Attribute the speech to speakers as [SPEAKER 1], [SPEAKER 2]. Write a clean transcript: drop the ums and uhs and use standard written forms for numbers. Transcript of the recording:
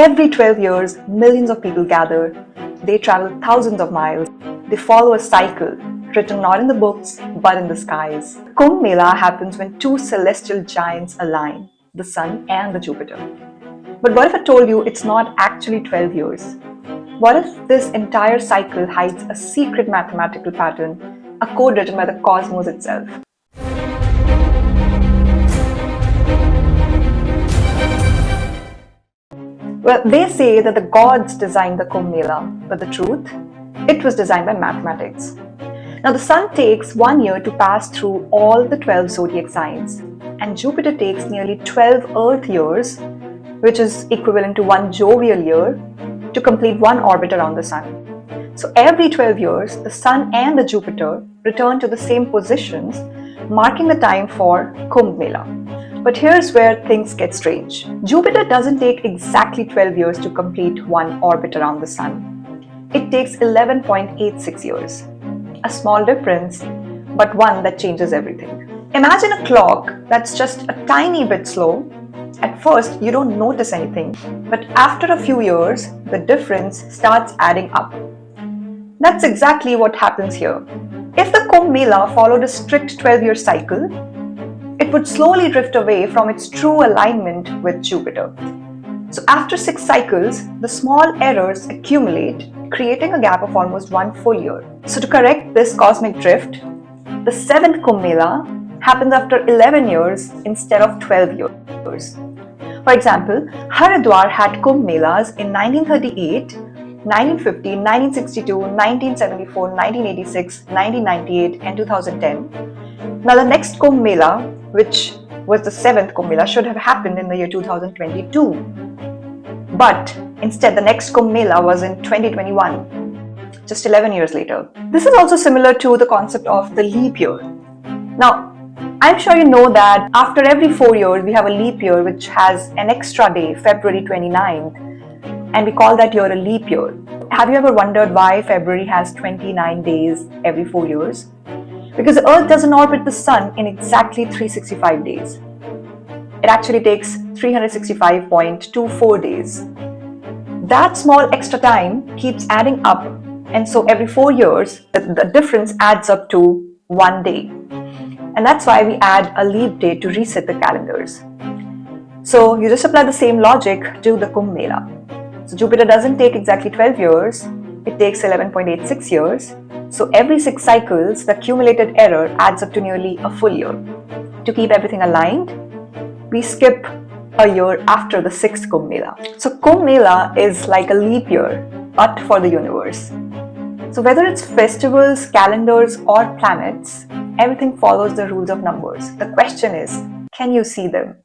[SPEAKER 1] Every 12 years, millions of people gather. They travel thousands of miles. They follow a cycle written not in the books but in the skies. Kumbh Mela happens when two celestial giants align, the Sun and the Jupiter. But what if I told you it's not actually 12 years? What if this entire cycle hides a secret mathematical pattern, a code written by the cosmos itself? Well, they say that the gods designed the Kumbh Mela, but the truth? It was designed by mathematics. Now, the Sun takes 1 year to pass through all the 12 zodiac signs, and Jupiter takes nearly 12 Earth years, which is equivalent to one jovial year, to complete one orbit around the Sun. So, every 12 years, the Sun and the Jupiter return to the same positions, marking the time for Kumbh Mela. But here's where things get strange. Jupiter doesn't take exactly 12 years to complete one orbit around the Sun. It takes 11.86 years. A small difference, but one that changes everything. Imagine a clock that's just a tiny bit slow. At first, you don't notice anything, but after a few years, the difference starts adding up. That's exactly what happens here. If the Kumbh Mela followed a strict 12-year cycle, it would slowly drift away from its true alignment with Jupiter. So after 6 cycles, the small errors accumulate, creating a gap of almost one full year. So to correct this cosmic drift, the 7th Kumbh Mela happens after 11 years instead of 12 years. For example, Haridwar had Kumbh Melas in 1938, 1950, 1962, 1974, 1986, 1998 and 2010. Now the next Kumbh Mela, which was the 7th Kumbh Mela, should have happened in the year 2022. But instead the next Kumbh Mela was in 2021, just 11 years later. This is also similar to the concept of the leap year. Now, I'm sure you know that after every 4 years we have a leap year which has an extra day, February 29th, and we call that year a leap year. Have you ever wondered why February has 29 days every 4 years? Because the Earth doesn't orbit the Sun in exactly 365 days. It actually takes 365.24 days. That small extra time keeps adding up, and so every 4 years, the difference adds up to 1 day. And that's why we add a leap day to reset the calendars. So you just apply the same logic to the Kumbh Mela. So Jupiter doesn't take exactly 12 years, it takes 11.86 years. So every 6 cycles, the accumulated error adds up to nearly a full year. To keep everything aligned, we skip a year after the 6th Kumbh Mela. So Kumbh Mela is like a leap year, but for the universe. So whether it's festivals, calendars, or planets, everything follows the rules of numbers. The question is, can you see them?